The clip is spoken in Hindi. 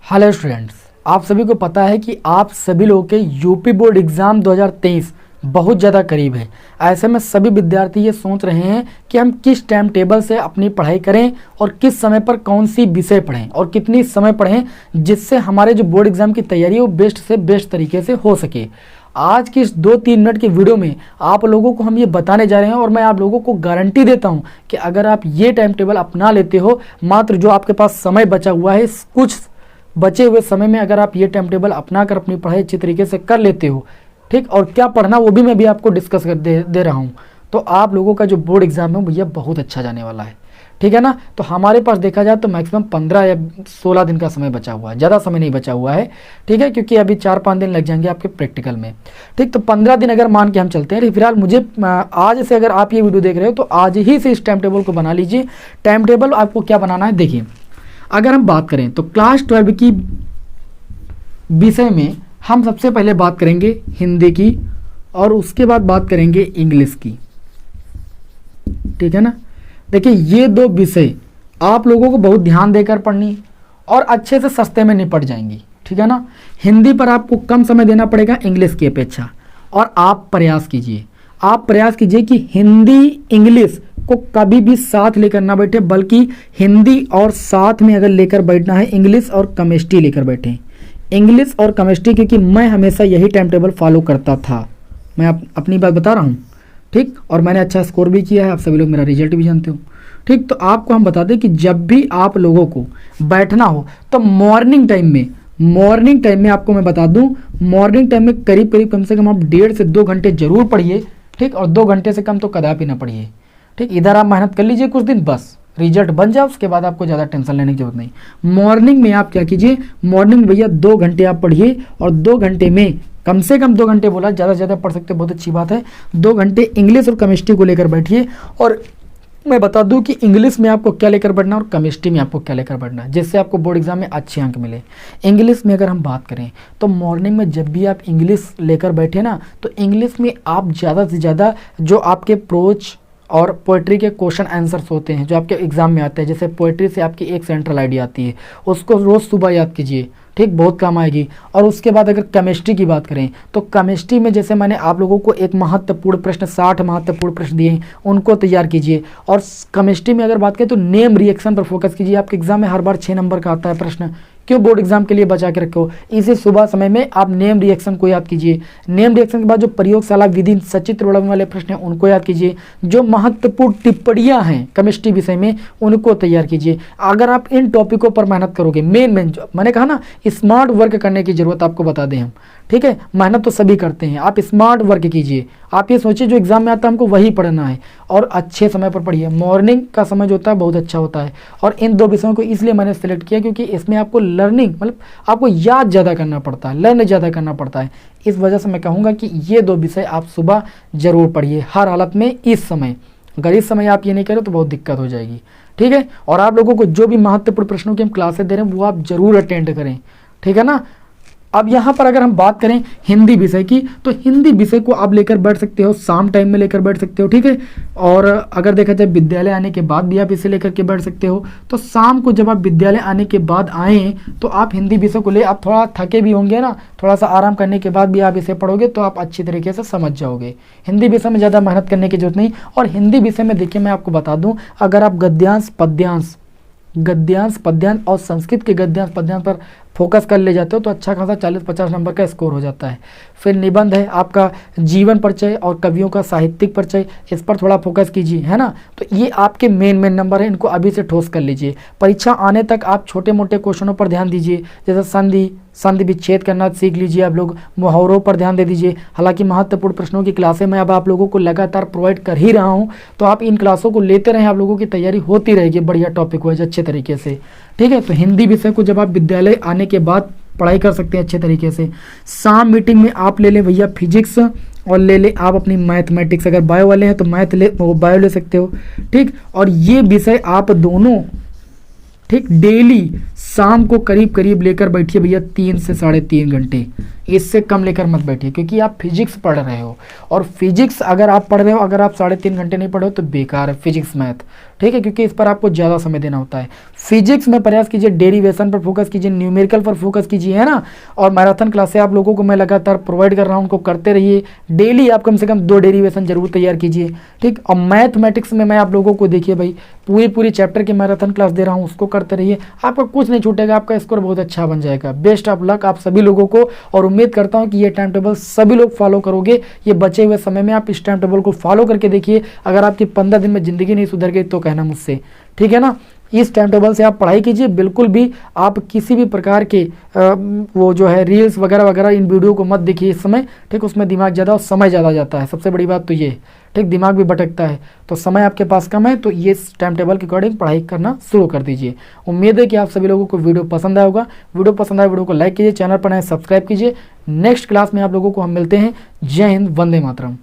हेलो स्टूडेंट्स, आप सभी को पता है कि आप सभी लोगों के यूपी बोर्ड एग्ज़ाम 2023 बहुत ज़्यादा करीब है। ऐसे में सभी विद्यार्थी ये सोच रहे हैं कि हम किस टाइम टेबल से अपनी पढ़ाई करें और किस समय पर कौन सी विषय पढ़ें और कितनी समय पढ़ें, जिससे हमारे जो बोर्ड एग्ज़ाम की तैयारी है वो बेस्ट से बेस्ट तरीके से हो सके। आज की इस 2-3 मिनट की वीडियो में आप लोगों को हम ये बताने जा रहे हैं और मैं आप लोगों को गारंटी देता हूँ कि अगर आप ये टाइम टेबल अपना लेते हो, मात्र जो आपके पास समय बचा हुआ है, कुछ बचे हुए समय में अगर आप ये टाइम टेबल अपना कर अपनी पढ़ाई अच्छी तरीके से कर लेते हो, ठीक, और क्या पढ़ना वो भी मैं भी आपको डिस्कस कर दे रहा हूँ, तो आप लोगों का जो बोर्ड एग्जाम है भैया बहुत अच्छा जाने वाला है। ठीक है ना। तो हमारे पास देखा जाए तो मैक्सिमम 15 या 16 दिन का समय बचा हुआ है, ज़्यादा समय नहीं बचा हुआ है। ठीक है, क्योंकि अभी 4-5 दिन लग जाएंगे आपके प्रैक्टिकल में। ठीक, तो 15 दिन अगर मान के हम चलते हैं, फिलहाल मुझे आज से अगर आप ये वीडियो देख रहे हो तो आज ही से इस टाइम टेबल को बना लीजिए। टाइम टेबल आपको क्या बनाना है, देखिए अगर हम बात करें तो क्लास 12 की विषय में हम सबसे पहले बात करेंगे हिंदी की और उसके बाद बात करेंगे इंग्लिश की। ठीक है ना। देखिए ये दो विषय आप लोगों को बहुत ध्यान देकर पढ़नी और अच्छे से सस्ते में निपट जाएंगी। ठीक है ना। हिंदी पर आपको कम समय देना पड़ेगा इंग्लिश की अपेक्षा, और आप प्रयास कीजिए कि हिंदी इंग्लिश को कभी भी साथ लेकर ना बैठे, बल्कि हिंदी और साथ में अगर लेकर बैठना है इंग्लिश और केमिस्ट्री लेकर बैठें। इंग्लिश और केमिस्ट्री, क्योंकि मैं हमेशा यही टाइम टेबल फॉलो करता था, मैं अपनी बात बता रहा हूँ। ठीक, और मैंने अच्छा स्कोर भी किया है, आप सभी लोग मेरा रिजल्ट भी जानते हो। ठीक, तो आपको हम बता दें कि जब भी आप लोगों को बैठना हो तो मॉर्निंग टाइम में आपको मैं बता दूं, मॉर्निंग टाइम में करीब करीब कम से कम आप 1.5 से 2 घंटे जरूर पढ़िए। ठीक, और 2 घंटे से कम तो कदापि ना पढ़िए। ठीक, इधर आप मेहनत कर लीजिए कुछ दिन, बस रिजल्ट बन जाए, उसके बाद आपको ज़्यादा टेंशन लेने की जरूरत नहीं। मॉर्निंग में आप क्या कीजिए, मॉर्निंग भैया 2 घंटे आप पढ़िए, और 2 घंटे में कम से कम 2 घंटे बोला, ज़्यादा से ज़्यादा पढ़ सकते, बहुत अच्छी बात है। 2 घंटे इंग्लिश और केमिस्ट्री को लेकर बैठिए, और मैं बता दूं कि इंग्लिश में आपको क्या लेकर बैठना और केमिस्ट्री में आपको क्या लेकर बैठना, जिससे आपको बोर्ड एग्जाम में अच्छे अंक मिले। इंग्लिश में अगर हम बात करें तो मॉर्निंग में जब भी आप इंग्लिश लेकर बैठे ना, तो इंग्लिश में आप ज़्यादा से ज़्यादा जो आपके प्रोच और पोइट्री के क्वेश्चन आंसर्स होते हैं जो आपके एग्जाम में आते हैं, जैसे पोइट्री से आपकी एक सेंट्रल आइडिया आती है, उसको रोज़ सुबह याद कीजिए। ठीक, बहुत काम आएगी। और उसके बाद अगर केमिस्ट्री की बात करें तो केमिस्ट्री में जैसे मैंने आप लोगों को एक महत्वपूर्ण प्रश्न, 60 महत्वपूर्ण प्रश्न दिए हैं, उनको तैयार कीजिए। और केमिस्ट्री में अगर बात करें तो नेम रिएक्शन पर फोकस कीजिए। आपके एग्जाम में हर बार 6 नंबर का आता है प्रश्न, क्यों बोर्ड एग्जाम के लिए बचा के रखो, इसे सुबह समय में आप नेम रिएक्शन को याद कीजिए। नेम रिएक्शन के बाद जो प्रयोगशाला विधि सचित्र वर्णन वाले प्रश्न हैं उनको याद कीजिए। जो महत्वपूर्ण टिप्पणियां हैं केमिस्ट्री विषय में उनको तैयार कीजिए। अगर आप इन टॉपिकों पर मेहनत करोगे, मेन जो मैंने कहा ना, स्मार्ट वर्क करने की जरूरत आपको बता दें हम। ठीक है, मेहनत तो सभी करते हैं, आप स्मार्ट वर्क कीजिए। आप ये सोचिए जो एग्जाम में आता है हमको वही पढ़ना है, और अच्छे समय पर पढ़िए। मॉर्निंग का समय जो होता है बहुत अच्छा होता है, और इन 2 विषयों को इसलिए मैंने सेलेक्ट किया क्योंकि इसमें आपको लर्निंग, मतलब आपको याद ज़्यादा करना पड़ता है, लर्न ज़्यादा करना पड़ता है। इस वजह से मैं कहूँगा कि ये 2 विषय आप सुबह जरूर पढ़िए हर हालत में। इस समय अगर इस समय आप ये नहीं करें तो बहुत दिक्कत हो जाएगी। ठीक है, और आप लोगों को जो भी महत्वपूर्ण प्रश्नों की हम क्लासेस दे रहे हैं वो आप जरूर अटेंड करें। ठीक है ना। अब यहाँ पर अगर हम बात करें हिंदी विषय की, तो हिंदी विषय को आप लेकर बैठ सकते हो, शाम टाइम में लेकर बैठ सकते हो। ठीक है, और अगर देखा जाए विद्यालय आने के बाद भी आप इसे लेकर के बैठ सकते हो। तो शाम को जब आप विद्यालय आने के बाद आएँ तो आप हिंदी विषय को ले, आप थोड़ा थके भी होंगे ना, थोड़ा सा आराम करने के बाद भी आप इसे पढ़ोगे तो आप अच्छी तरीके से समझ जाओगे। हिंदी विषय में ज़्यादा मेहनत करने की जरूरत नहीं। और हिंदी विषय में देखिए मैं आपको बता दूँ, अगर आप गद्यांश पद्यांश और संस्कृत के गद्यांश पद्यांश पर फोकस कर ले जाते हो तो अच्छा खासा 40-50 नंबर का स्कोर हो जाता है। फिर निबंध है आपका जीवन परिचय और कवियों का साहित्यिक परिचय, इस पर थोड़ा फोकस कीजिए, है ना। तो ये आपके मेन नंबर है, इनको अभी से ठोस कर लीजिए। परीक्षा आने तक आप छोटे मोटे क्वेश्चनों पर ध्यान दीजिए, जैसे संधि विच्छेद करना सीख लीजिए आप लोग। मुहावरों पर ध्यान दे दीजिए। हालांकि महत्वपूर्ण प्रश्नों की क्लासें मैं अब आप लोगों को लगातार प्रोवाइड कर ही रहा हूँ, तो आप इन क्लासों को लेते रहें, आप लोगों की तैयारी होती रहेगी बढ़िया टॉपिक वाइज अच्छे तरीके से। ठीक है, तो हिंदी विषय को जब आप विद्यालय आने के बाद पढ़ाई कर सकते हैं अच्छे तरीके से। शाम मीटिंग में आप ले लें भैया फिजिक्स, और ले ले आप अपनी मैथमेटिक्स, अगर बायो वाले हैं तो मैथ ले, वो बायो ले सकते हो। ठीक, और ये विषय आप दोनों ठीक डेली शाम को करीब करीब लेकर बैठिए भैया 3 से 3.5 घंटे, इससे कम लेकर मत बैठिए, क्योंकि आप फिजिक्स पढ़ रहे हो। और फिजिक्स अगर आप पढ़ रहे हो, अगर आप 3.5 घंटे नहीं पढ़े हो तो बेकार है फिजिक्स मैथ। ठीक है, क्योंकि इस पर आपको ज़्यादा समय देना होता है। फिजिक्स में प्रयास कीजिए, डेरिवेशन पर फोकस कीजिए, न्यूमेरिकल पर फोकस कीजिए, है ना। और मैराथन क्लासे आप लोगों को मैं लगातार प्रोवाइड कर रहा हूँ, उनको करते रहिए। डेली आप कम से कम 2 डेरिवेशन जरूर तैयार कीजिए, ठीक। और मैथमेटिक्स में मैं आप लोगों को देखिए भाई पूरी चैप्टर की मैराथन क्लास दे रहा हूँ, उसको करते रहिए, आपका कुछ नहीं छूटेगा, आपका स्कोर बहुत अच्छा बन जाएगा। बेस्ट ऑफ लक आप सभी लोगों को, और उम्मीद करता हूँ कि ये टाइम टेबल सभी लोग फॉलो करोगे। ये बचे हुए समय में आप इस टाइम टेबल को फॉलो करके देखिए, अगर आपकी 15 दिन में ज़िंदगी नहीं सुधर गई तो कहना मुझसे, ठीक है ना। इस टाइम टेबल से आप पढ़ाई कीजिए, बिल्कुल भी आप किसी भी प्रकार के वो जो है रील्स वगैरह वगैरह इन वीडियो को मत देखिए इस समय, ठीक। उसमें दिमाग ज़्यादा और समय ज़्यादा जाता है, सबसे बड़ी बात तो ये, ठीक। दिमाग भी भटकता है, तो समय आपके पास कम है, तो ये टाइम टेबल के अकॉर्डिंग पढ़ाई करना शुरू कर दीजिए। उम्मीद है कि आप सभी लोगों को वीडियो पसंद आया होगा। वीडियो पसंद आए वीडियो को लाइक कीजिए, चैनल पर नए सब्सक्राइब कीजिए। नेक्स्ट क्लास में आप लोगों को हम मिलते हैं। जय हिंद, वंदे मातरम।